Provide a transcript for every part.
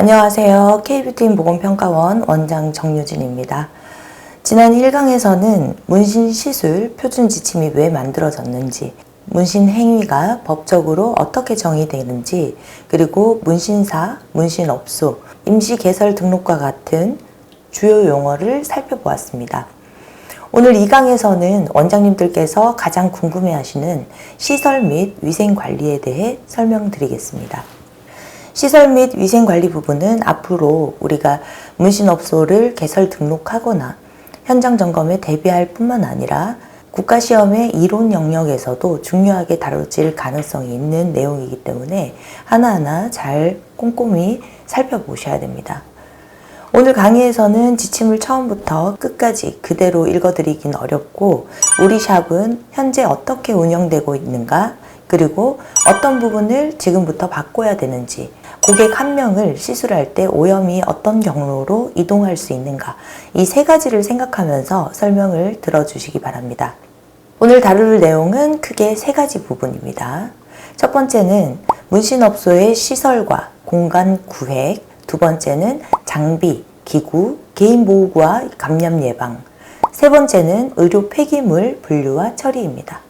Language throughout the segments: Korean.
안녕하세요. K뷰티 모공평가원 원장 정유진입니다. 지난 1강에서는 문신 시술 표준 지침이 왜 만들어졌는지, 문신 행위가 법적으로 어떻게 정의되는지, 그리고 문신사, 문신업소, 임시개설 등록과 같은 주요 용어를 살펴보았습니다. 오늘 2강에서는 원장님들께서 가장 궁금해하시는 시설 및 위생관리에 대해 설명드리겠습니다. 시설 및 위생관리 부분은 앞으로 우리가 문신업소를 개설 등록하거나 현장 점검에 대비할 뿐만 아니라 국가시험의 이론 영역에서도 중요하게 다뤄질 가능성이 있는 내용이기 때문에 하나하나 잘 꼼꼼히 살펴보셔야 됩니다. 오늘 강의에서는 지침을 처음부터 끝까지 그대로 읽어드리긴 어렵고 우리 샵은 현재 어떻게 운영되고 있는가, 그리고 어떤 부분을 지금부터 바꿔야 되는지, 고객 한 명을 시술할 때 오염이 어떤 경로로 이동할 수 있는가, 이 세 가지를 생각하면서 설명을 들어주시기 바랍니다. 오늘 다룰 내용은 크게 세 가지 부분입니다. 첫 번째는 문신업소의 시설과 공간 구획, 두 번째는 장비, 기구, 개인보호구와 감염 예방, 세 번째는 의료 폐기물 분류와 처리입니다.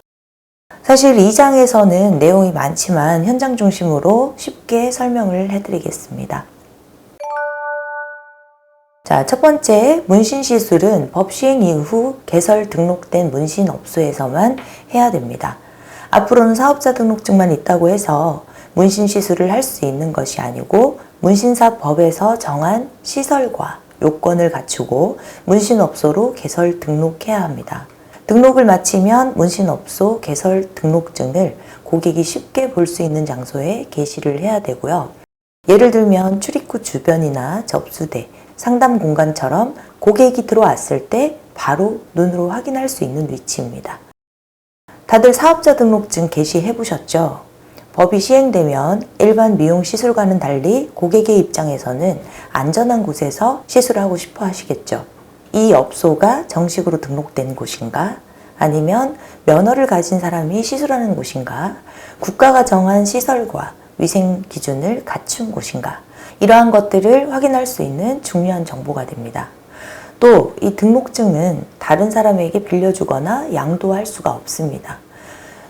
사실 2장에서는 내용이 많지만 현장 중심으로 쉽게 설명을 해드리겠습니다. 자, 첫 번째, 문신 시술은 법 시행 이후 개설 등록된 문신업소에서만 해야 됩니다. 앞으로는 사업자 등록증만 있다고 해서 문신 시술을 할 수 있는 것이 아니고 문신사법에서 정한 시설과 요건을 갖추고 문신업소로 개설 등록해야 합니다. 등록을 마치면 문신업소 개설 등록증을 고객이 쉽게 볼 수 있는 장소에 게시를 해야 되고요. 예를 들면 출입구 주변이나 접수대, 상담 공간처럼 고객이 들어왔을 때 바로 눈으로 확인할 수 있는 위치입니다. 다들 사업자 등록증 게시해 보셨죠? 법이 시행되면 일반 미용 시술과는 달리 고객의 입장에서는 안전한 곳에서 시술하고 싶어 하시겠죠. 이 업소가 정식으로 등록된 곳인가? 아니면 면허를 가진 사람이 시술하는 곳인가? 국가가 정한 시설과 위생 기준을 갖춘 곳인가? 이러한 것들을 확인할 수 있는 중요한 정보가 됩니다. 또 이 등록증은 다른 사람에게 빌려주거나 양도할 수가 없습니다.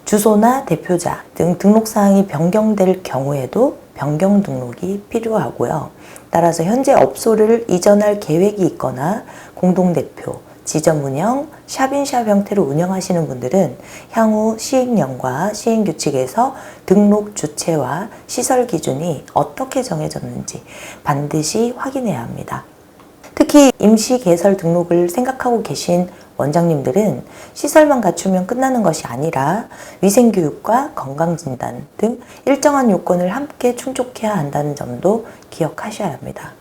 주소나 대표자 등 등록사항이 변경될 경우에도 변경 등록이 필요하고요. 따라서 현재 업소를 이전할 계획이 있거나 공동대표, 지점운영, 샵인샵 형태로 운영하시는 분들은 향후 시행령과 시행규칙에서 등록 주체와 시설 기준이 어떻게 정해졌는지 반드시 확인해야 합니다. 특히 임시개설 등록을 생각하고 계신 원장님들은 시설만 갖추면 끝나는 것이 아니라 위생교육과 건강진단 등 일정한 요건을 함께 충족해야 한다는 점도 기억하셔야 합니다.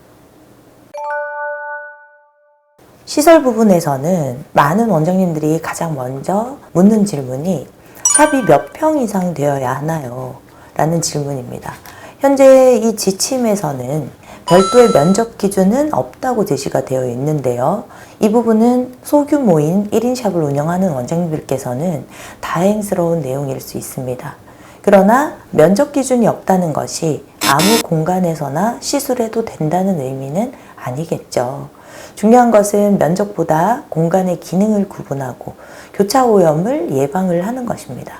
시설 부분에서는 많은 원장님들이 가장 먼저 묻는 질문이 샵이 몇 평 이상 되어야 하나요? 라는 질문입니다. 현재 이 지침에서는 별도의 면적 기준은 없다고 제시가 되어 있는데요. 이 부분은 소규모인 1인 샵을 운영하는 원장님들께서는 다행스러운 내용일 수 있습니다. 그러나 면적 기준이 없다는 것이 아무 공간에서나 시술해도 된다는 의미는 아니겠죠. 중요한 것은 면적보다 공간의 기능을 구분하고 교차 오염을 예방을 하는 것입니다.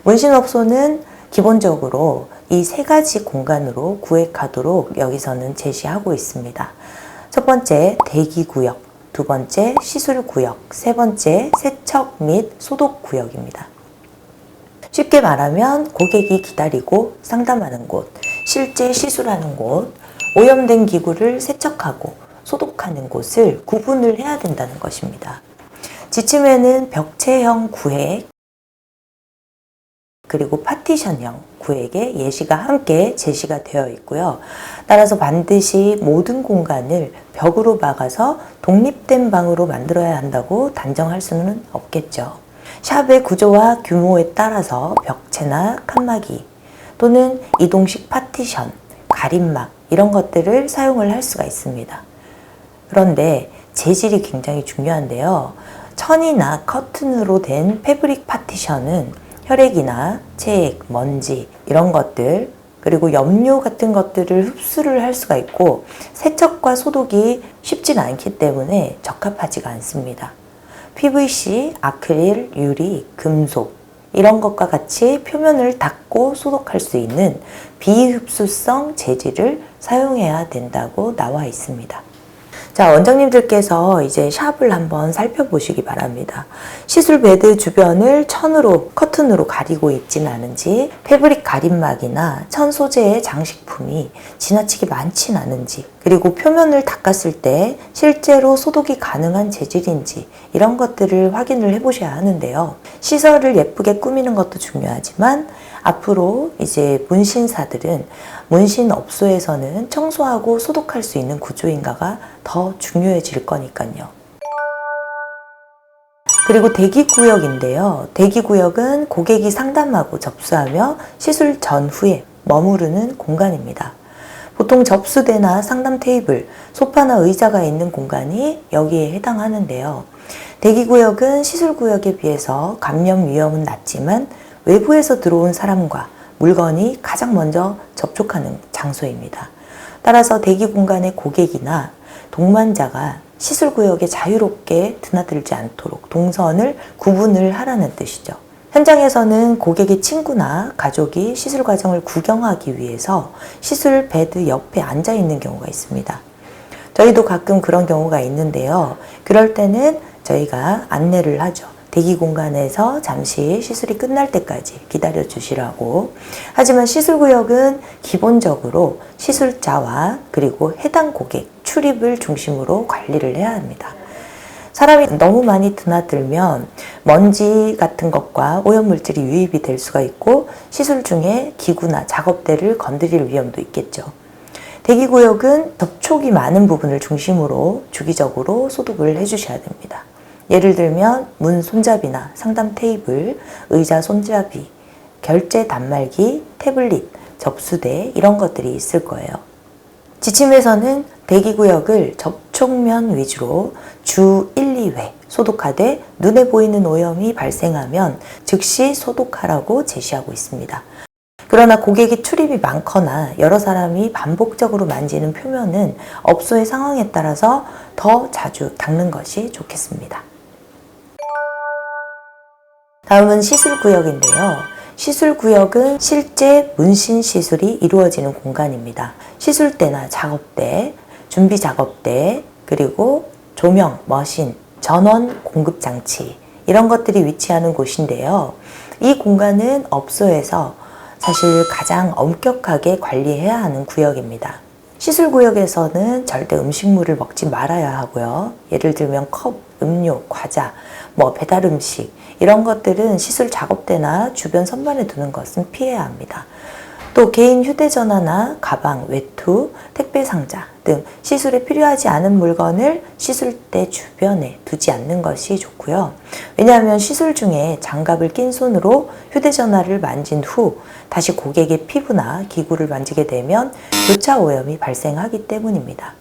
문신업소는 기본적으로 이 세 가지 공간으로 구획하도록 여기서는 제시하고 있습니다. 첫 번째, 대기구역, 두 번째, 시술구역, 세 번째, 세척 및 소독구역입니다. 쉽게 말하면 고객이 기다리고 상담하는 곳, 실제 시술하는 곳, 오염된 기구를 세척하고 소독하는 곳을 구분을 해야 된다는 것입니다. 지침에는 벽체형 구획, 그리고 파티션형 구획의 예시가 함께 제시가 되어 있고요. 따라서 반드시 모든 공간을 벽으로 막아서 독립된 방으로 만들어야 한다고 단정할 수는 없겠죠. 샵의 구조와 규모에 따라서 벽체나 칸막이 또는 이동식 파티션, 가림막 이런 것들을 사용을 할 수가 있습니다. 그런데 재질이 굉장히 중요한데요. 천이나 커튼으로 된 패브릭 파티션은 혈액이나 체액, 먼지 이런 것들 그리고 염료 같은 것들을 흡수를 할 수가 있고 세척과 소독이 쉽지는 않기 때문에 적합하지가 않습니다. PVC, 아크릴, 유리, 금속 이런 것과 같이 표면을 닦고 소독할 수 있는 비흡수성 재질을 사용해야 된다고 나와 있습니다. 자, 원장님들께서 이제 샵을 한번 살펴보시기 바랍니다. 시술 베드 주변을 천으로, 커튼으로 가리고 있지는 않은지, 패브릭 가림막이나 천 소재의 장식품이 지나치게 많진 않은지, 그리고 표면을 닦았을 때 실제로 소독이 가능한 재질인지 이런 것들을 확인을 해보셔야 하는데요. 시설을 예쁘게 꾸미는 것도 중요하지만 앞으로 이제 문신사들은 문신업소에서는 청소하고 소독할 수 있는 구조인가가 더 중요해질 거니까요. 그리고 대기구역인데요. 대기구역은 고객이 상담하고 접수하며 시술 전후에 머무르는 공간입니다. 보통 접수대나 상담 테이블, 소파나 의자가 있는 공간이 여기에 해당하는데요. 대기구역은 시술구역에 비해서 감염 위험은 낮지만 외부에서 들어온 사람과 물건이 가장 먼저 접촉하는 장소입니다. 따라서 대기 공간의 고객이나 동반자가 시술구역에 자유롭게 드나들지 않도록 동선을 구분을 하라는 뜻이죠. 현장에서는 고객의 친구나 가족이 시술 과정을 구경하기 위해서 시술 베드 옆에 앉아 있는 경우가 있습니다. 저희도 가끔 그런 경우가 있는데요. 그럴 때는 저희가 안내를 하죠. 대기 공간에서 잠시 시술이 끝날 때까지 기다려 주시라고. 하지만 시술구역은 기본적으로 시술자와 그리고 해당 고객 출입을 중심으로 관리를 해야 합니다. 사람이 너무 많이 드나들면 먼지 같은 것과 오염물질이 유입이 될 수가 있고 시술 중에 기구나 작업대를 건드릴 위험도 있겠죠. 대기구역은 접촉이 많은 부분을 중심으로 주기적으로 소독을 해주셔야 됩니다. 예를 들면 문 손잡이나 상담 테이블, 의자 손잡이, 결제 단말기, 태블릿, 접수대 이런 것들이 있을 거예요. 지침에서는 대기구역을 접촉면 위주로 주 1, 2회 소독하되 눈에 보이는 오염이 발생하면 즉시 소독하라고 제시하고 있습니다. 그러나 고객이 출입이 많거나 여러 사람이 반복적으로 만지는 표면은 업소의 상황에 따라서 더 자주 닦는 것이 좋겠습니다. 다음은 시술구역인데요. 시술구역은 실제 문신 시술이 이루어지는 공간입니다. 시술대나 작업대, 준비 작업대, 그리고 조명, 머신, 전원 공급 장치 이런 것들이 위치하는 곳인데요. 이 공간은 업소에서 사실 가장 엄격하게 관리해야 하는 구역입니다. 시술구역에서는 절대 음식물을 먹지 말아야 하고요. 예를 들면 컵, 음료, 과자, 배달 음식 이런 것들은 시술 작업대나 주변 선반에 두는 것은 피해야 합니다. 또 개인 휴대전화나 가방, 외투, 택배 상자 등 시술에 필요하지 않은 물건을 시술대 주변에 두지 않는 것이 좋고요. 왜냐하면 시술 중에 장갑을 낀 손으로 휴대전화를 만진 후 다시 고객의 피부나 기구를 만지게 되면 교차 오염이 발생하기 때문입니다.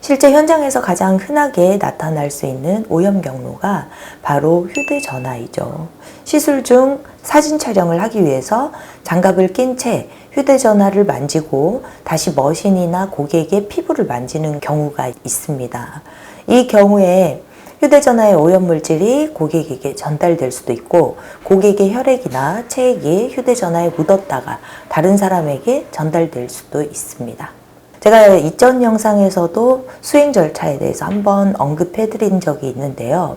실제 현장에서 가장 흔하게 나타날 수 있는 오염 경로가 바로 휴대전화이죠. 시술 중 사진 촬영을 하기 위해서 장갑을 낀 채 휴대전화를 만지고 다시 머신이나 고객의 피부를 만지는 경우가 있습니다. 이 경우에 휴대전화의 오염물질이 고객에게 전달될 수도 있고 고객의 혈액이나 체액이 휴대전화에 묻었다가 다른 사람에게 전달될 수도 있습니다. 제가 이전 영상에서도 수행 절차에 대해서 한번 언급해 드린 적이 있는데요.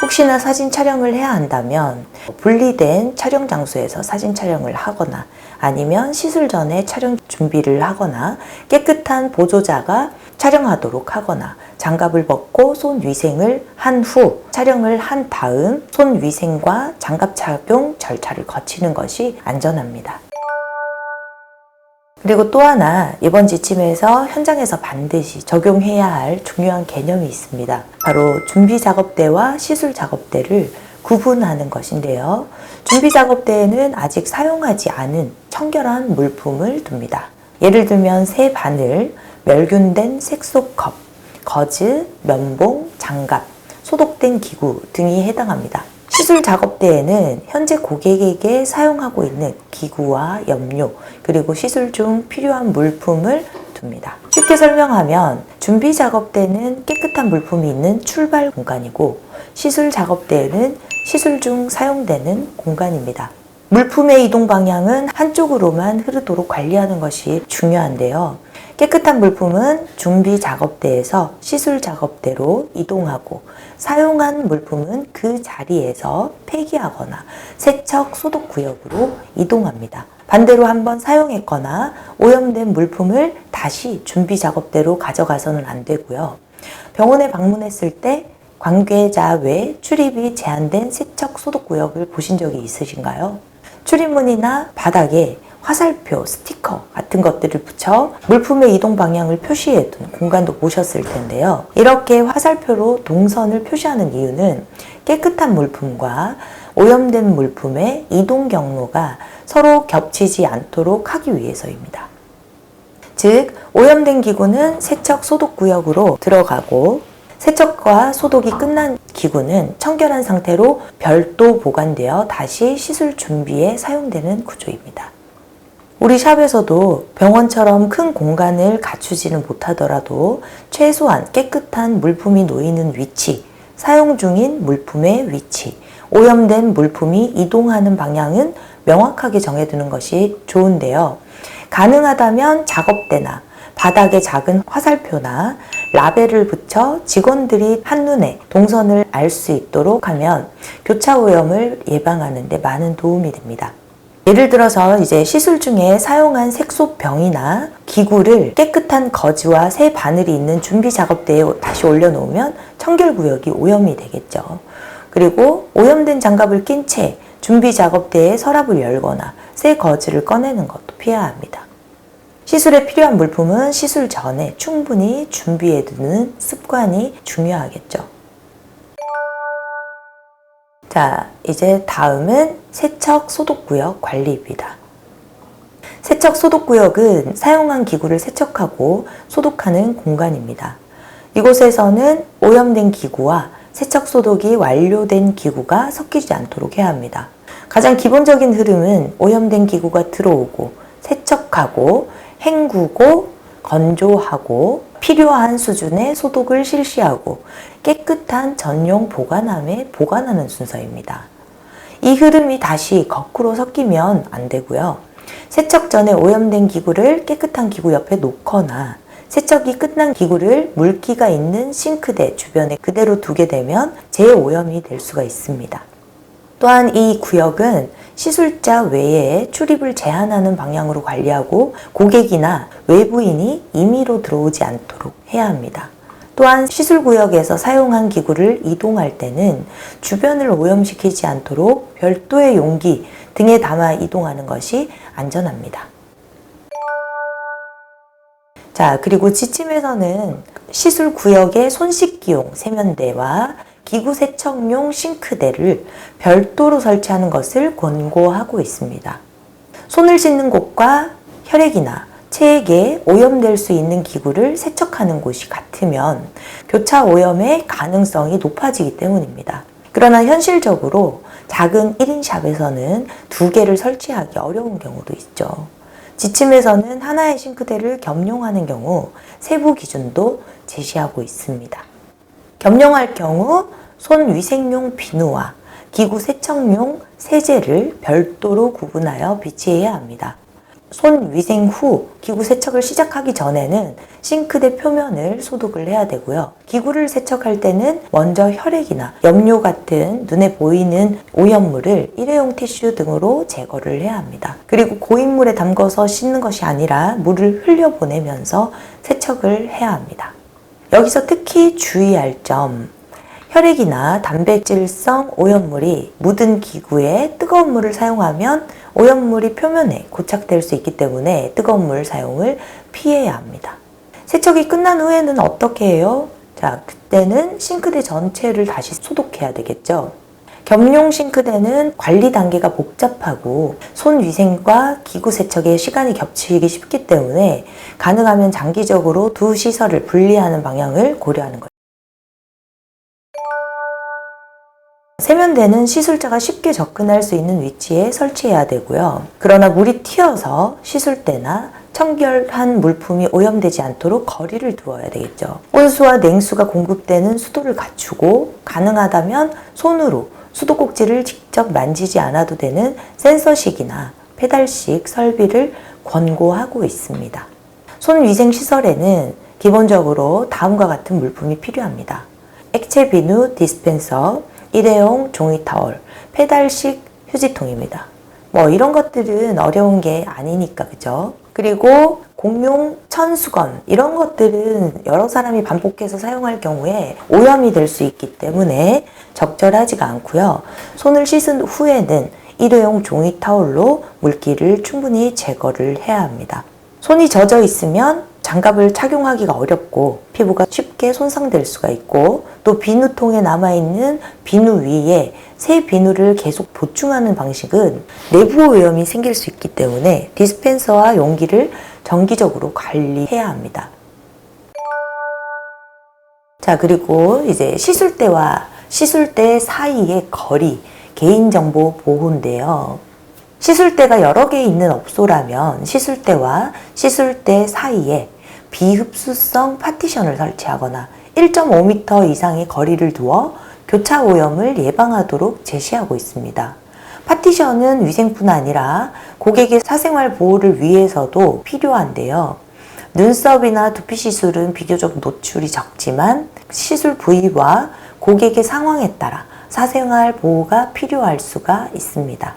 혹시나 사진 촬영을 해야 한다면 분리된 촬영 장소에서 사진 촬영을 하거나 아니면 시술 전에 촬영 준비를 하거나 깨끗한 보조자가 촬영하도록 하거나 장갑을 벗고 손 위생을 한 후 촬영을 한 다음 손 위생과 장갑 착용 절차를 거치는 것이 안전합니다. 그리고 또 하나 이번 지침에서 현장에서 반드시 적용해야 할 중요한 개념이 있습니다. 바로 준비 작업대와 시술 작업대를 구분하는 것인데요. 준비 작업대에는 아직 사용하지 않은 청결한 물품을 둡니다. 예를 들면 새 바늘, 멸균된 색소컵, 거즈, 면봉, 장갑, 소독된 기구 등이 해당합니다. 시술 작업대에는 현재 고객에게 사용하고 있는 기구와 염료, 그리고 시술 중 필요한 물품을 둡니다. 쉽게 설명하면 준비 작업대는 깨끗한 물품이 있는 출발 공간이고, 시술 작업대에는 시술 중 사용되는 공간입니다. 물품의 이동 방향은 한쪽으로만 흐르도록 관리하는 것이 중요한데요. 깨끗한 물품은 준비 작업대에서 시술 작업대로 이동하고, 사용한 물품은 그 자리에서 폐기하거나 세척 소독 구역으로 이동합니다. 반대로 한번 사용했거나 오염된 물품을 다시 준비 작업대로 가져가서는 안 되고요. 병원에 방문했을 때 관계자 외 출입이 제한된 세척 소독 구역을 보신 적이 있으신가요? 출입문이나 바닥에 화살표, 스티커 같은 것들을 붙여 물품의 이동 방향을 표시해 둔 공간도 보셨을 텐데요. 이렇게 화살표로 동선을 표시하는 이유는 깨끗한 물품과 오염된 물품의 이동 경로가 서로 겹치지 않도록 하기 위해서입니다. 즉, 오염된 기구는 세척 소독 구역으로 들어가고, 세척과 소독이 끝난 기구는 청결한 상태로 별도 보관되어 다시 시술 준비에 사용되는 구조입니다. 우리 샵에서도 병원처럼 큰 공간을 갖추지는 못하더라도 최소한 깨끗한 물품이 놓이는 위치, 사용 중인 물품의 위치, 오염된 물품이 이동하는 방향은 명확하게 정해두는 것이 좋은데요. 가능하다면 작업대나 바닥에 작은 화살표나 라벨을 붙여 직원들이 한눈에 동선을 알 수 있도록 하면 교차 오염을 예방하는 데 많은 도움이 됩니다. 예를 들어서 이제 시술 중에 사용한 색소병이나 기구를 깨끗한 거즈와 새 바늘이 있는 준비 작업대에 다시 올려놓으면 청결구역이 오염이 되겠죠. 그리고 오염된 장갑을 낀 채 준비 작업대에 서랍을 열거나 새 거즈를 꺼내는 것도 피해야 합니다. 시술에 필요한 물품은 시술 전에 충분히 준비해 두는 습관이 중요하겠죠. 자, 이제 다음은 세척 소독구역 관리입니다. 세척 소독구역은 사용한 기구를 세척하고 소독하는 공간입니다. 이곳에서는 오염된 기구와 세척 소독이 완료된 기구가 섞이지 않도록 해야 합니다. 가장 기본적인 흐름은 오염된 기구가 들어오고 세척하고 헹구고 건조하고 필요한 수준의 소독을 실시하고 깨끗한 전용 보관함에 보관하는 순서입니다. 이 흐름이 다시 거꾸로 섞이면 안 되고요. 세척 전에 오염된 기구를 깨끗한 기구 옆에 놓거나 세척이 끝난 기구를 물기가 있는 싱크대 주변에 그대로 두게 되면 재오염이 될 수가 있습니다. 또한 이 구역은 시술자 외에 출입을 제한하는 방향으로 관리하고 고객이나 외부인이 임의로 들어오지 않도록 해야 합니다. 또한 시술구역에서 사용한 기구를 이동할 때는 주변을 오염시키지 않도록 별도의 용기 등에 담아 이동하는 것이 안전합니다. 자, 그리고 지침에서는 시술구역의 손씻기용 세면대와 기구 세척용 싱크대를 별도로 설치하는 것을 권고하고 있습니다. 손을 씻는 곳과 혈액이나 체액에 오염될 수 있는 기구를 세척하는 곳이 같으면 교차 오염의 가능성이 높아지기 때문입니다. 그러나 현실적으로 작은 1인 샵에서는 2개를 설치하기 어려운 경우도 있죠. 지침에서는 하나의 싱크대를 겸용하는 경우 세부 기준도 제시하고 있습니다. 겸용할 경우 손 위생용 비누와 기구 세척용 세제를 별도로 구분하여 비치해야 합니다. 손 위생 후 기구 세척을 시작하기 전에는 싱크대 표면을 소독을 해야 되고요. 기구를 세척할 때는 먼저 혈액이나 염료 같은 눈에 보이는 오염물을 일회용 티슈 등으로 제거를 해야 합니다. 그리고 고인물에 담궈서 씻는 것이 아니라 물을 흘려보내면서 세척을 해야 합니다. 여기서 특히 주의할 점, 혈액이나 단백질성 오염물이 묻은 기구에 뜨거운 물을 사용하면 오염물이 표면에 고착될 수 있기 때문에 뜨거운 물 사용을 피해야 합니다. 세척이 끝난 후에는 어떻게 해요? 자, 그때는 싱크대 전체를 다시 소독해야 되겠죠. 겸용 싱크대는 관리 단계가 복잡하고 손 위생과 기구 세척에 시간이 겹치기 쉽기 때문에 가능하면 장기적으로 두 시설을 분리하는 방향을 고려하는 거예요. 세면대는 시술자가 쉽게 접근할 수 있는 위치에 설치해야 되고요. 그러나 물이 튀어서 시술대나 청결한 물품이 오염되지 않도록 거리를 두어야 되겠죠. 온수와 냉수가 공급되는 수도를 갖추고 가능하다면 손으로 수도꼭지를 직접 만지지 않아도 되는 센서식이나 페달식 설비를 권고하고 있습니다. 손위생시설에는 기본적으로 다음과 같은 물품이 필요합니다. 액체 비누 디스펜서, 일회용 종이 타월, 페달식 휴지통입니다. 이런 것들은 어려운 게 아니니까, 그죠? 그리고 공용 천수건, 이런 것들은 여러 사람이 반복해서 사용할 경우에 오염이 될 수 있기 때문에 적절하지가 않고요. 손을 씻은 후에는 일회용 종이 타올로 물기를 충분히 제거를 해야 합니다. 손이 젖어 있으면 장갑을 착용하기가 어렵고 피부가 쉽게 손상될 수가 있고, 또 비누통에 남아있는 비누 위에 새 비누를 계속 보충하는 방식은 내부 오염이 생길 수 있기 때문에 디스펜서와 용기를 정기적으로 관리해야 합니다. 자, 그리고 이제 시술대와 시술대 사이의 거리, 개인정보 보호인데요. 시술대가 여러 개 있는 업소라면 시술대와 시술대 사이에 비흡수성 파티션을 설치하거나 1.5m 이상의 거리를 두어 교차 오염을 예방하도록 제시하고 있습니다. 파티션은 위생뿐 아니라 고객의 사생활 보호를 위해서도 필요한데요. 눈썹이나 두피 시술은 비교적 노출이 적지만 시술 부위와 고객의 상황에 따라 사생활 보호가 필요할 수가 있습니다.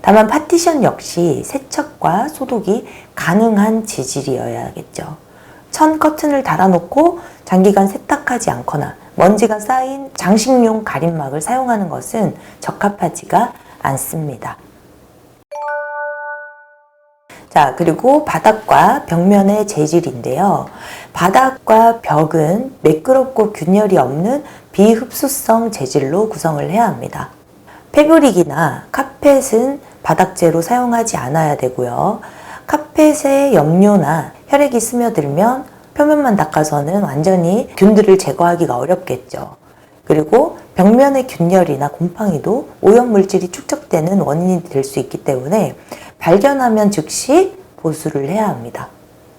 다만 파티션 역시 세척과 소독이 가능한 재질이어야겠죠. 천 커튼을 달아놓고 장기간 세탁하지 않거나 먼지가 쌓인 장식용 가림막을 사용하는 것은 적합하지가 않습니다. 자, 그리고 바닥과 벽면의 재질인데요. 바닥과 벽은 매끄럽고 균열이 없는 비흡수성 재질로 구성을 해야 합니다. 패브릭이나 카펫은 바닥재로 사용하지 않아야 되고요. 카펫에 염료나 혈액이 스며들면 표면만 닦아서는 완전히 균들을 제거하기가 어렵겠죠. 그리고 벽면의 균열이나 곰팡이도 오염물질이 축적되는 원인이 될 수 있기 때문에 발견하면 즉시 보수를 해야 합니다.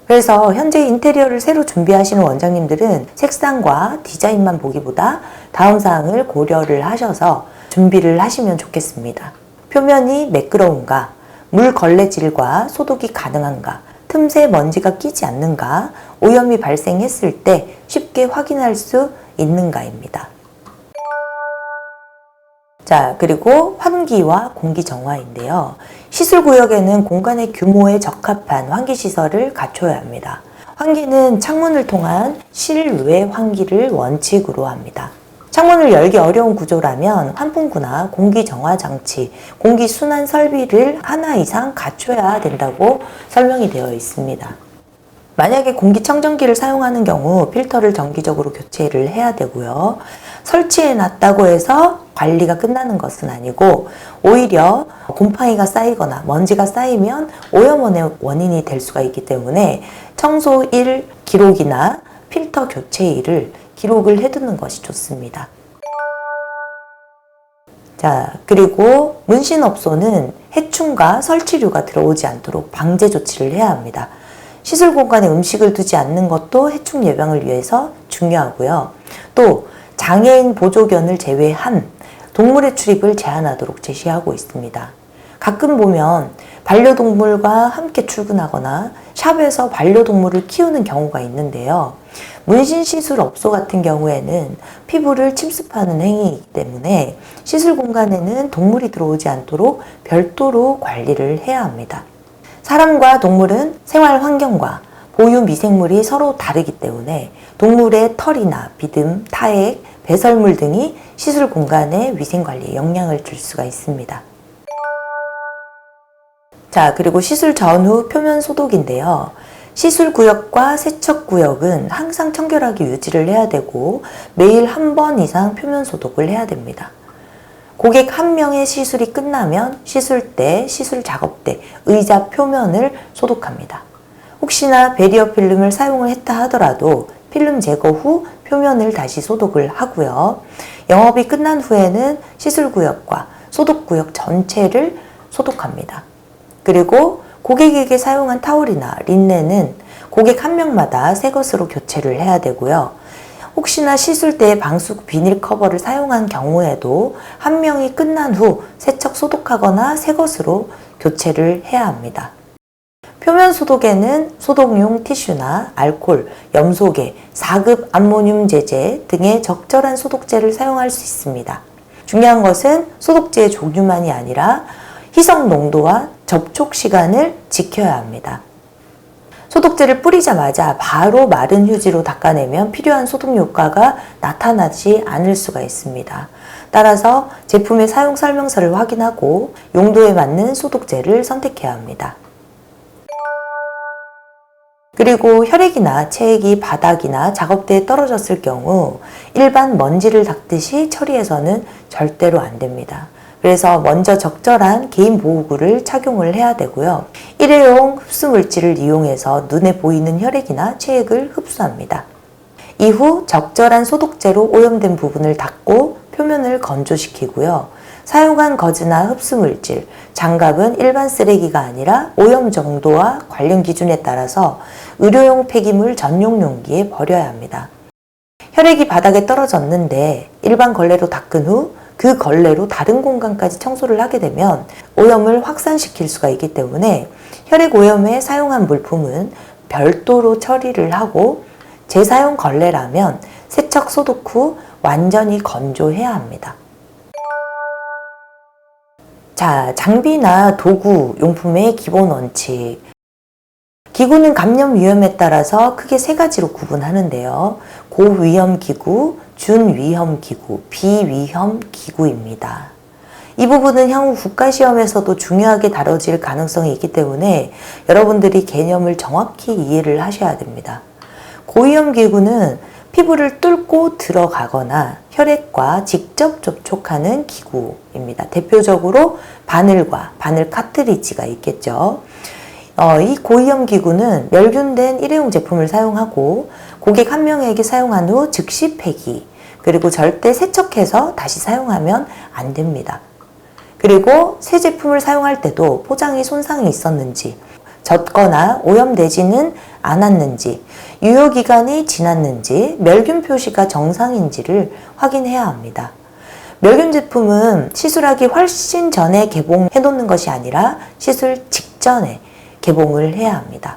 그래서 현재 인테리어를 새로 준비하시는 원장님들은 색상과 디자인만 보기보다 다음 사항을 고려를 하셔서 준비를 하시면 좋겠습니다. 표면이 매끄러운가, 물 걸레질과 소독이 가능한가, 틈새 먼지가 끼지 않는가, 오염이 발생했을 때 쉽게 확인할 수 있는가입니다. 자, 그리고 환기와 공기 정화인데요. 시술구역에는 공간의 규모에 적합한 환기시설을 갖춰야 합니다. 환기는 창문을 통한 실외 환기를 원칙으로 합니다. 창문을 열기 어려운 구조라면 환풍구나 공기정화장치, 공기순환 설비를 하나 이상 갖춰야 된다고 설명이 되어 있습니다. 만약에 공기청정기를 사용하는 경우 필터를 정기적으로 교체를 해야 되고요. 설치해 놨다고 해서 관리가 끝나는 것은 아니고 오히려 곰팡이가 쌓이거나 먼지가 쌓이면 오염원의 원인이 될 수가 있기 때문에 청소일 기록이나 필터 교체일을 기록을 해두는 것이 좋습니다. 자, 그리고 문신업소는 해충과 설치류가 들어오지 않도록 방제 조치를 해야 합니다. 시술 공간에 음식을 두지 않는 것도 해충 예방을 위해서 중요하고요. 또 장애인 보조견을 제외한 동물의 출입을 제한하도록 제시하고 있습니다. 가끔 보면 반려동물과 함께 출근하거나 샵에서 반려동물을 키우는 경우가 있는데요. 문신시술 업소 같은 경우에는 피부를 침습하는 행위이기 때문에 시술 공간에는 동물이 들어오지 않도록 별도로 관리를 해야 합니다. 사람과 동물은 생활 환경과 보유 미생물이 서로 다르기 때문에 동물의 털이나 비듬, 타액, 배설물 등이 시술 공간의 위생관리에 영향을 줄 수가 있습니다. 자, 그리고 시술 전후 표면 소독인데요. 시술 구역과 세척 구역은 항상 청결하게 유지를 해야 되고 매일 한 번 이상 표면 소독을 해야 됩니다. 고객 한 명의 시술이 끝나면 시술대, 시술 작업대, 의자 표면을 소독합니다. 혹시나 베리어 필름을 사용을 했다 하더라도 필름 제거 후 표면을 다시 소독을 하고요. 영업이 끝난 후에는 시술구역과 소독구역 전체를 소독합니다. 그리고 고객에게 사용한 타올이나 린넨은 고객 한 명마다 새 것으로 교체를 해야 되고요. 혹시나 시술대에 방수 비닐 커버를 사용한 경우에도 한 명이 끝난 후 세척 소독하거나 새 것으로 교체를 해야 합니다. 표면 소독에는 소독용 티슈나 알코올, 염소계, 4급 암모늄 제제 등의 적절한 소독제를 사용할 수 있습니다. 중요한 것은 소독제의 종류만이 아니라 희석 농도와 접촉 시간을 지켜야 합니다. 소독제를 뿌리자마자 바로 마른 휴지로 닦아내면 필요한 소독 효과가 나타나지 않을 수가 있습니다. 따라서 제품의 사용 설명서를 확인하고 용도에 맞는 소독제를 선택해야 합니다. 그리고 혈액이나 체액이 바닥이나 작업대에 떨어졌을 경우 일반 먼지를 닦듯이 처리해서는 절대로 안 됩니다. 그래서 먼저 적절한 개인 보호구를 착용을 해야 되고요. 일회용 흡수물질을 이용해서 눈에 보이는 혈액이나 체액을 흡수합니다. 이후 적절한 소독제로 오염된 부분을 닦고 표면을 건조시키고요. 사용한 거즈나 흡수물질, 장갑은 일반 쓰레기가 아니라 오염 정도와 관련 기준에 따라서 의료용 폐기물 전용 용기에 버려야 합니다. 혈액이 바닥에 떨어졌는데 일반 걸레로 닦은 후 그 걸레로 다른 공간까지 청소를 하게 되면 오염을 확산시킬 수가 있기 때문에 혈액 오염에 사용한 물품은 별도로 처리를 하고 재사용 걸레라면 세척 소독 후 완전히 건조해야 합니다. 자, 장비나 도구, 용품의 기본 원칙. 기구는 감염 위험에 따라서 크게 세 가지로 구분하는데요. 고위험 기구, 준위험 기구, 비위험 기구입니다. 이 부분은 향후 국가시험에서도 중요하게 다뤄질 가능성이 있기 때문에 여러분들이 개념을 정확히 이해를 하셔야 됩니다. 고위험 기구는 피부를 뚫고 들어가거나 혈액과 직접 접촉하는 기구입니다. 대표적으로 바늘과 바늘 카트리지가 있겠죠. 이 고위험 기구는 멸균된 일회용 제품을 사용하고 고객 한 명에게 사용한 후 즉시 폐기, 그리고 절대 세척해서 다시 사용하면 안 됩니다. 그리고 새 제품을 사용할 때도 포장이 손상이 있었는지, 젖거나 오염되지는 않았는지, 유효기간이 지났는지, 멸균 표시가 정상인지를 확인해야 합니다. 멸균 제품은 시술하기 훨씬 전에 개봉해 놓는 것이 아니라 시술 직전에 개봉을 해야 합니다.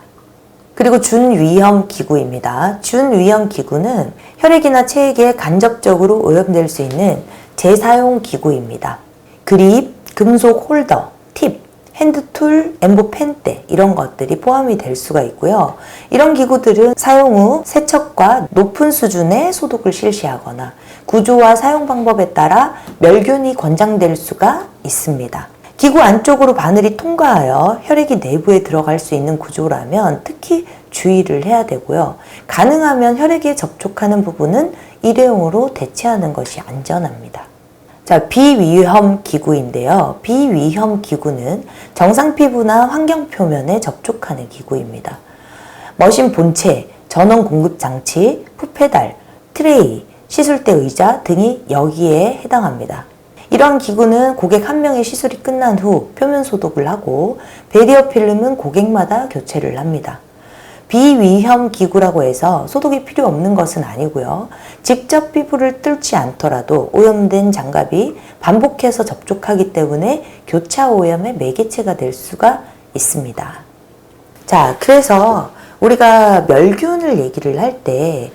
그리고 준위험 기구입니다. 준위험 기구는 혈액이나 체액에 간접적으로 오염될 수 있는 재사용 기구입니다. 그립, 금속 홀더, 팁, 핸드툴, 엠보 펜대 이런 것들이 포함이 될 수가 있고요. 이런 기구들은 사용 후 세척과 높은 수준의 소독을 실시하거나 구조와 사용 방법에 따라 멸균이 권장될 수가 있습니다. 기구 안쪽으로 바늘이 통과하여 혈액이 내부에 들어갈 수 있는 구조라면 특히 주의를 해야 되고요. 가능하면 혈액에 접촉하는 부분은 일회용으로 대체하는 것이 안전합니다. 자, 비위험 기구인데요. 비위험 기구는 정상 피부나 환경 표면에 접촉하는 기구입니다. 머신 본체, 전원 공급 장치, 풋페달, 트레이, 시술대 의자 등이 여기에 해당합니다. 이러한 기구는 고객 한 명의 시술이 끝난 후 표면 소독을 하고 베리어 필름은 고객마다 교체를 합니다. 비위험 기구라고 해서 소독이 필요 없는 것은 아니고요. 직접 피부를 뚫지 않더라도 오염된 장갑이 반복해서 접촉하기 때문에 교차 오염의 매개체가 될 수가 있습니다. 자, 그래서 우리가 멸균을 얘기를 할 때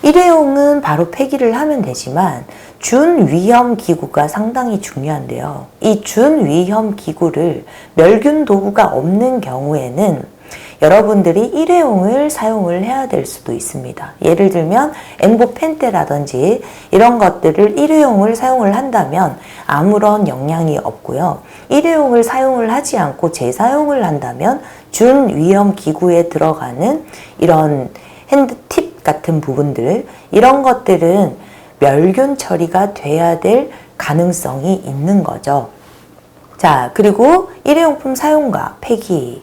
일회용은 바로 폐기를 하면 되지만 준위험 기구가 상당히 중요한데요. 이 준위험 기구를 멸균 도구가 없는 경우에는 여러분들이 일회용을 사용을 해야 될 수도 있습니다. 예를 들면 엠보 펜대라든지 이런 것들을 일회용을 사용을 한다면 아무런 영향이 없고요. 일회용을 사용을 하지 않고 재사용을 한다면 준위험 기구에 들어가는 이런 핸드팁 같은 부분들, 이런 것들은 멸균 처리가 돼야 될 가능성이 있는 거죠. 자, 그리고 일회용품 사용과 폐기.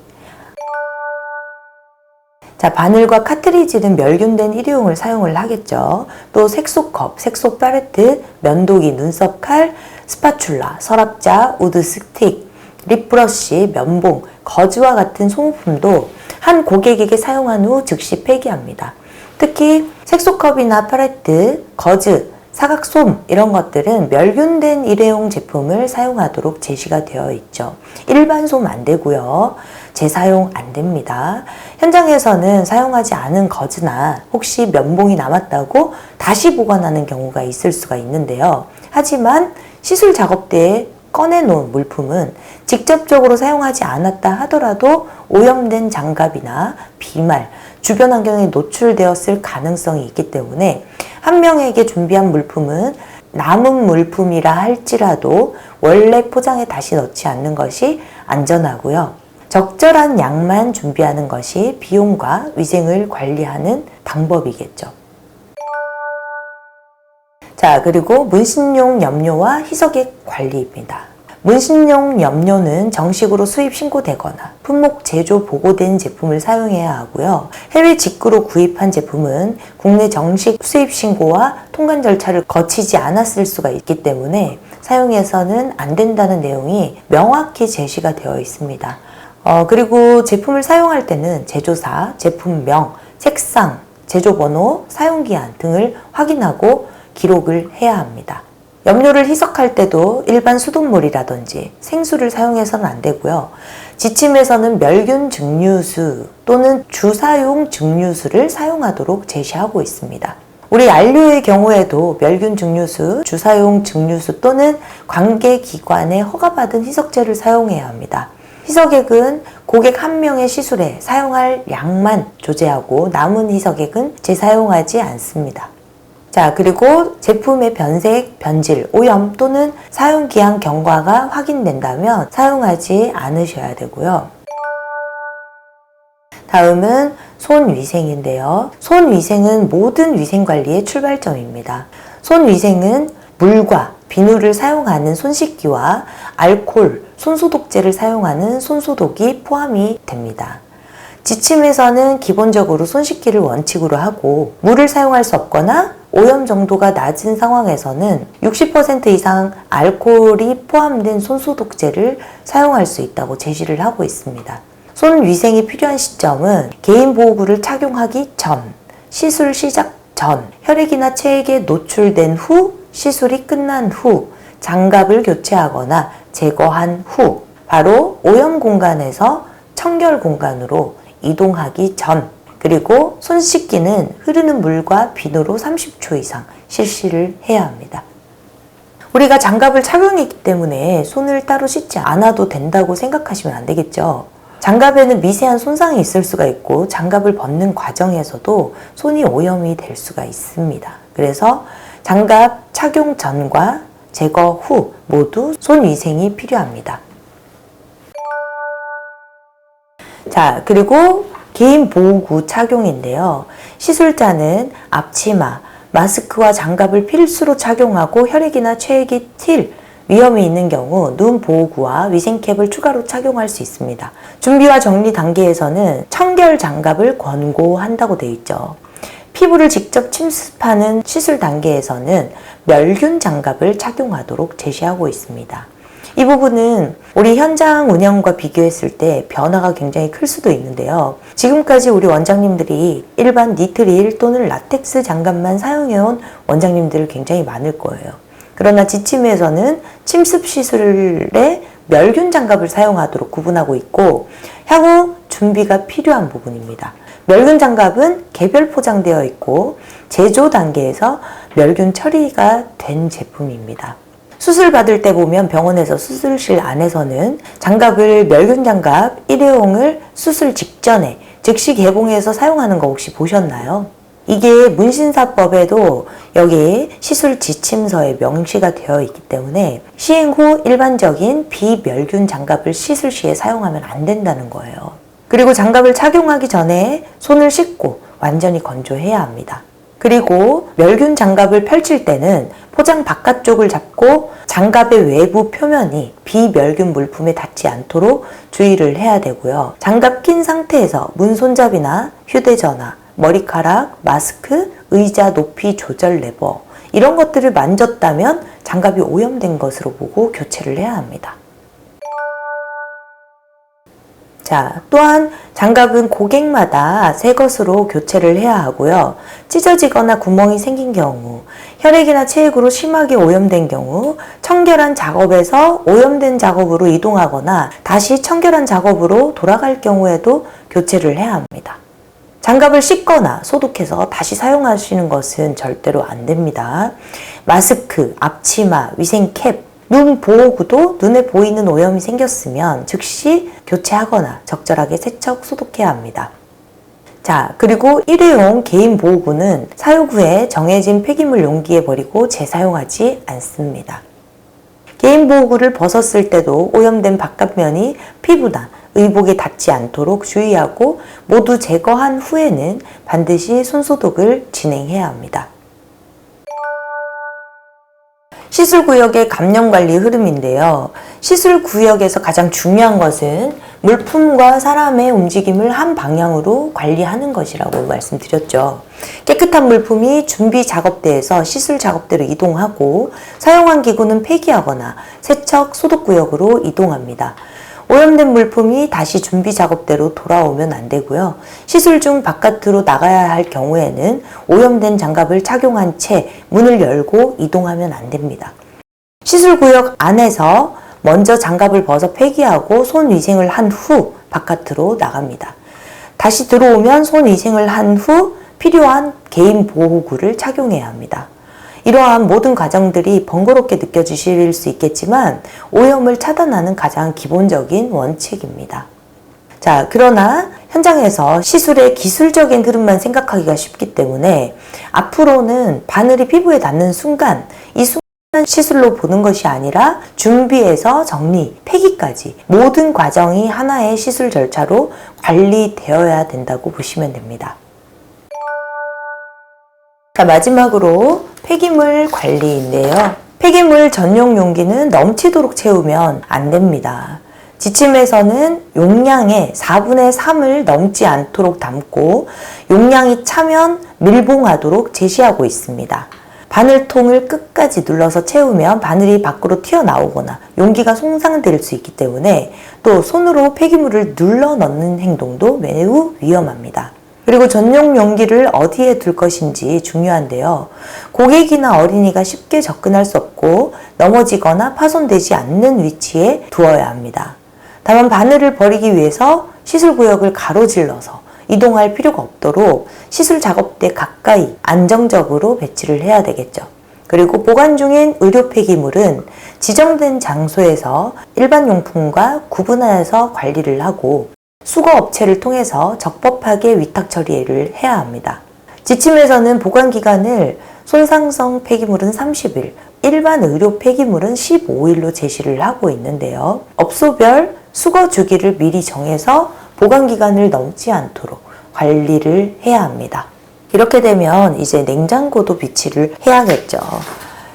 자, 바늘과 카트리지는 멸균된 일회용을 사용을 하겠죠. 또 색소컵, 색소 팔레트, 면도기, 눈썹 칼, 스파츌라, 서랍자, 우드 스틱, 립브러쉬, 면봉, 거즈와 같은 소모품도 한 고객에게 사용한 후 즉시 폐기합니다. 특히 색소컵이나 팔레트, 거즈, 사각솜 이런 것들은 멸균된 일회용 제품을 사용하도록 제시가 되어 있죠. 일반 솜 안 되고요. 재사용 안 됩니다. 현장에서는 사용하지 않은 거즈나 혹시 면봉이 남았다고 다시 보관하는 경우가 있을 수가 있는데요. 하지만 시술 작업대에 꺼내놓은 물품은 직접적으로 사용하지 않았다 하더라도 오염된 장갑이나 비말, 주변 환경에 노출되었을 가능성이 있기 때문에 한 명에게 준비한 물품은 남은 물품이라 할지라도 원래 포장에 다시 넣지 않는 것이 안전하고요. 적절한 양만 준비하는 것이 비용과 위생을 관리하는 방법이겠죠. 자, 그리고 문신용 염료와 희석액 관리입니다. 문신용 염료는 정식으로 수입 신고되거나 품목 제조 보고된 제품을 사용해야 하고요. 해외 직구로 구입한 제품은 국내 정식 수입 신고와 통관 절차를 거치지 않았을 수가 있기 때문에 사용해서는 안 된다는 내용이 명확히 제시가 되어 있습니다. 그리고 제품을 사용할 때는 제조사, 제품명, 색상, 제조번호, 사용기한 등을 확인하고 기록을 해야 합니다. 염료를 희석할 때도 일반 수돗물이라든지 생수를 사용해서는 안 되고요. 지침에서는 멸균 증류수 또는 주사용 증류수를 사용하도록 제시하고 있습니다. 우리 안료의 경우에도 멸균 증류수, 주사용 증류수 또는 관계기관에 허가받은 희석제를 사용해야 합니다. 희석액은 고객 한 명의 시술에 사용할 양만 조제하고 남은 희석액은 재사용하지 않습니다. 자, 그리고 제품의 변색, 변질, 오염 또는 사용기한 경과가 확인된다면 사용하지 않으셔야 되고요. 다음은 손위생인데요. 손위생은 모든 위생관리의 출발점입니다. 손위생은 물과 비누를 사용하는 손씻기와 알코올, 손소독제를 사용하는 손소독이 포함이 됩니다. 지침에서는 기본적으로 손씻기를 원칙으로 하고 물을 사용할 수 없거나 오염 정도가 낮은 상황에서는 60% 이상 알코올이 포함된 손소독제를 사용할 수 있다고 제시를 하고 있습니다. 손 위생이 필요한 시점은 개인 보호구를 착용하기 전, 시술 시작 전, 혈액이나 체액에 노출된 후, 시술이 끝난 후, 장갑을 교체하거나 제거한 후, 바로 오염 공간에서 청결 공간으로 이동하기 전, 그리고 손 씻기는 흐르는 물과 비누로 30초 이상 실시를 해야 합니다. 우리가 장갑을 착용했기 때문에 손을 따로 씻지 않아도 된다고 생각하시면 안 되겠죠. 장갑에는 미세한 손상이 있을 수가 있고 장갑을 벗는 과정에서도 손이 오염이 될 수가 있습니다. 그래서 장갑 착용 전과 제거 후 모두 손 위생이 필요합니다. 자, 그리고 개인 보호구 착용인데요. 시술자는 앞치마, 마스크와 장갑을 필수로 착용하고 혈액이나 체액이 튈 위험이 있는 경우 눈 보호구와 위생캡을 추가로 착용할 수 있습니다. 준비와 정리 단계에서는 청결 장갑을 권고한다고 되어 있죠. 피부를 직접 침습하는 시술 단계에서는 멸균 장갑을 착용하도록 제시하고 있습니다. 이 부분은 우리 현장 운영과 비교했을 때 변화가 굉장히 클 수도 있는데요. 지금까지 우리 원장님들이 일반 니트릴 또는 라텍스 장갑만 사용해온 원장님들 굉장히 많을 거예요. 그러나 지침에서는 침습 시술에 멸균 장갑을 사용하도록 구분하고 있고 향후 준비가 필요한 부분입니다. 멸균 장갑은 개별 포장되어 있고 제조 단계에서 멸균 처리가 된 제품입니다. 수술 받을 때 보면 병원에서 수술실 안에서는 장갑을 멸균 장갑 일회용을 수술 직전에 즉시 개봉해서 사용하는 거 혹시 보셨나요? 이게 문신사법에도 여기 시술 지침서에 명시가 되어 있기 때문에 시행 후 일반적인 비멸균 장갑을 시술 시에 사용하면 안 된다는 거예요. 그리고 장갑을 착용하기 전에 손을 씻고 완전히 건조해야 합니다. 그리고 멸균 장갑을 펼칠 때는 포장 바깥쪽을 잡고 장갑의 외부 표면이 비멸균 물품에 닿지 않도록 주의를 해야 되고요. 장갑 낀 상태에서 문손잡이나 휴대전화, 머리카락, 마스크, 의자 높이 조절 레버 이런 것들을 만졌다면 장갑이 오염된 것으로 보고 교체를 해야 합니다. 자, 또한 장갑은 고객마다 새 것으로 교체를 해야 하고요. 찢어지거나 구멍이 생긴 경우, 혈액이나 체액으로 심하게 오염된 경우, 청결한 작업에서 오염된 작업으로 이동하거나 다시 청결한 작업으로 돌아갈 경우에도 교체를 해야 합니다. 장갑을 씻거나 소독해서 다시 사용하시는 것은 절대로 안 됩니다. 마스크, 앞치마, 위생캡, 눈 보호구도 눈에 보이는 오염이 생겼으면 즉시 교체하거나 적절하게 세척, 소독해야 합니다. 자, 그리고 일회용 개인 보호구는 사용 후에 정해진 폐기물 용기에 버리고 재사용하지 않습니다. 개인 보호구를 벗었을 때도 오염된 바깥면이 피부나 의복에 닿지 않도록 주의하고 모두 제거한 후에는 반드시 손소독을 진행해야 합니다. 시술구역의 감염관리 흐름인데요. 시술구역에서 가장 중요한 것은 물품과 사람의 움직임을 한 방향으로 관리하는 것이라고 말씀드렸죠. 깨끗한 물품이 준비 작업대에서 시술 작업대로 이동하고 사용한 기구는 폐기하거나 세척, 소독구역으로 이동합니다. 오염된 물품이 다시 준비 작업대로 돌아오면 안 되고요. 시술 중 바깥으로 나가야 할 경우에는 오염된 장갑을 착용한 채 문을 열고 이동하면 안 됩니다. 시술 구역 안에서 먼저 장갑을 벗어 폐기하고 손 위생을 한 후 바깥으로 나갑니다. 다시 들어오면 손 위생을 한 후 필요한 개인 보호구를 착용해야 합니다. 이러한 모든 과정들이 번거롭게 느껴지실 수 있겠지만 오염을 차단하는 가장 기본적인 원칙입니다. 자, 그러나 현장에서 시술의 기술적인 흐름만 생각하기가 쉽기 때문에 앞으로는 바늘이 피부에 닿는 순간 이 순간 시술로 보는 것이 아니라 준비에서 정리, 폐기까지 모든 과정이 하나의 시술 절차로 관리되어야 된다고 보시면 됩니다. 자, 마지막으로 폐기물 관리인데요. 폐기물 전용 용기는 넘치도록 채우면 안 됩니다. 지침에서는 용량의 4분의 3을 넘지 않도록 담고 용량이 차면 밀봉하도록 제시하고 있습니다. 바늘통을 끝까지 눌러서 채우면 바늘이 밖으로 튀어나오거나 용기가 손상될 수 있기 때문에 또 손으로 폐기물을 눌러 넣는 행동도 매우 위험합니다. 그리고 전용 용기를 어디에 둘 것인지 중요한데요. 고객이나 어린이가 쉽게 접근할 수 없고 넘어지거나 파손되지 않는 위치에 두어야 합니다. 다만 바늘을 버리기 위해서 시술구역을 가로질러서 이동할 필요가 없도록 시술 작업대 가까이 안정적으로 배치를 해야 되겠죠. 그리고 보관 중인 의료 폐기물은 지정된 장소에서 일반 용품과 구분하여서 관리를 하고 수거업체를 통해서 적법하게 위탁 처리를 해야 합니다. 지침에서는 보관기간을 손상성 폐기물은 30일, 일반 의료 폐기물은 15일로 제시를 하고 있는데요. 업소별 수거 주기를 미리 정해서 보관기간을 넘지 않도록 관리를 해야 합니다. 이렇게 되면 이제 냉장고도 비치를 해야겠죠.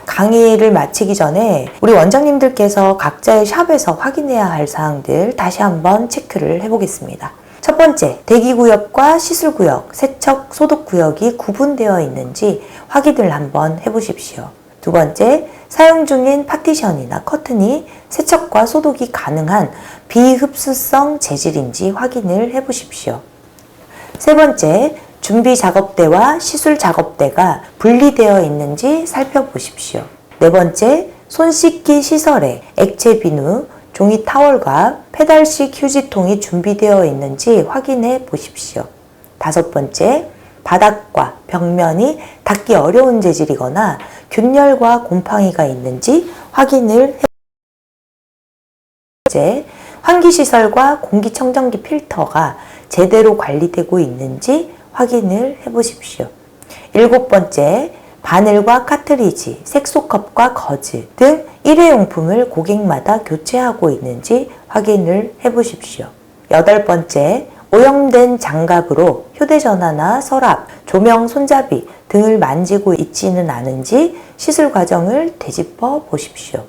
강의를 마치기 전에 우리 원장님들께서 각자의 샵에서 확인해야 할 사항들 다시 한번 체크를 해보겠습니다. 첫 번째, 대기구역과 시술구역, 세척, 소독구역이 구분되어 있는지 확인을 한번 해보십시오. 두 번째, 사용 중인 파티션이나 커튼이 세척과 소독이 가능한 비흡수성 재질인지 확인을 해보십시오. 세 번째, 준비 작업대와 시술 작업대가 분리되어 있는지 살펴보십시오. 네 번째, 손 씻기 시설에 액체 비누, 종이 타월과 페달식 휴지통이 준비되어 있는지 확인해 보십시오. 다섯 번째, 바닥과 벽면이 닿기 어려운 재질이거나 균열과 곰팡이가 있는지 확인을 해 번째, 환기시설과 공기청정기 필터가 제대로 관리되고 있는지 확인을 해보십시오. 일곱 번째, 바늘과 카트리지, 색소컵과 거즈 등 일회용품을 고객마다 교체하고 있는지 확인을 해보십시오. 여덟 번째, 오염된 장갑으로 휴대전화나 서랍, 조명 손잡이 등을 만지고 있지는 않은지 시술 과정을 되짚어 보십시오.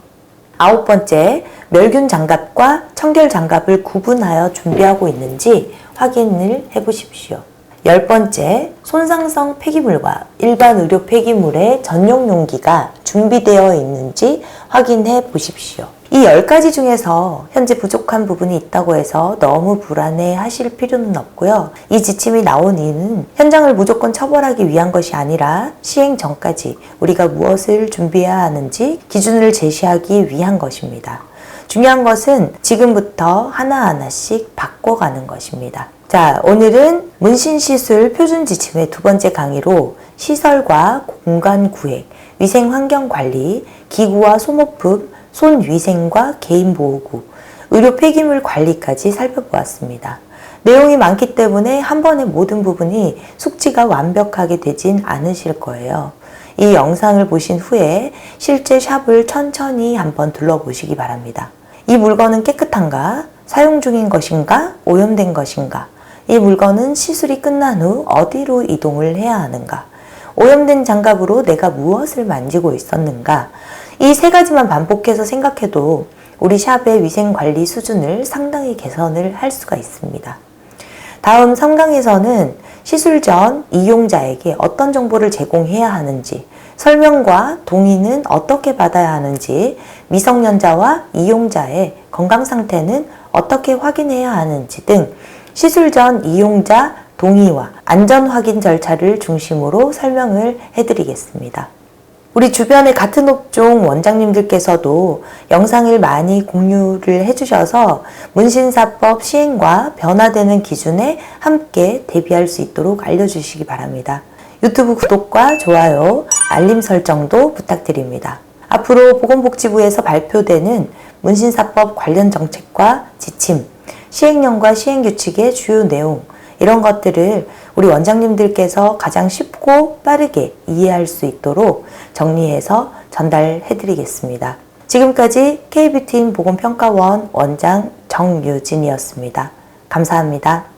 9번째, 멸균 장갑과 청결 장갑을 구분하여 준비하고 있는지 확인을 해보십시오. 10번째, 손상성 폐기물과 일반 의료 폐기물의 전용 용기가 준비되어 있는지 확인해 보십시오. 이 10가지 중에서 현재 부족한 부분이 있다고 해서 너무 불안해 하실 필요는 없고요. 이 지침이 나온 이유는 현장을 무조건 처벌하기 위한 것이 아니라 시행 전까지 우리가 무엇을 준비해야 하는지 기준을 제시하기 위한 것입니다. 중요한 것은 지금부터 하나하나씩 바꿔가는 것입니다. 자, 오늘은 문신시술 표준지침의 2번째 강의로 시설과 공간 구획, 위생환경관리, 기구와 소모품, 손위생과 개인보호구, 의료 폐기물 관리까지 살펴보았습니다. 내용이 많기 때문에 한 번에 모든 부분이 숙지가 완벽하게 되진 않으실 거예요. 이 영상을 보신 후에 실제 샵을 천천히 한번 둘러보시기 바랍니다. 이 물건은 깨끗한가? 사용 중인 것인가? 오염된 것인가? 이 물건은 시술이 끝난 후 어디로 이동을 해야 하는가? 오염된 장갑으로 내가 무엇을 만지고 있었는가? 이 3가지만 반복해서 생각해도 우리 샵의 위생관리 수준을 상당히 개선을 할 수가 있습니다. 다음 3강에서는 시술 전 이용자에게 어떤 정보를 제공해야 하는지, 설명과 동의는 어떻게 받아야 하는지, 미성년자와 이용자의 건강 상태는 어떻게 확인해야 하는지 등 시술 전 이용자 동의와 안전 확인 절차를 중심으로 설명을 해드리겠습니다. 우리 주변의 같은 업종 원장님들께서도 영상을 많이 공유를 해주셔서 문신사법 시행과 변화되는 기준에 함께 대비할 수 있도록 알려주시기 바랍니다. 유튜브 구독과 좋아요, 알림 설정도 부탁드립니다. 앞으로 보건복지부에서 발표되는 문신사법 관련 정책과 지침, 시행령과 시행규칙의 주요 내용, 이런 것들을 우리 원장님들께서 가장 쉽고 빠르게 이해할 수 있도록 정리해서 전달해 드리겠습니다. 지금까지 K뷰티인 보건평가원 원장 정유진이었습니다. 감사합니다.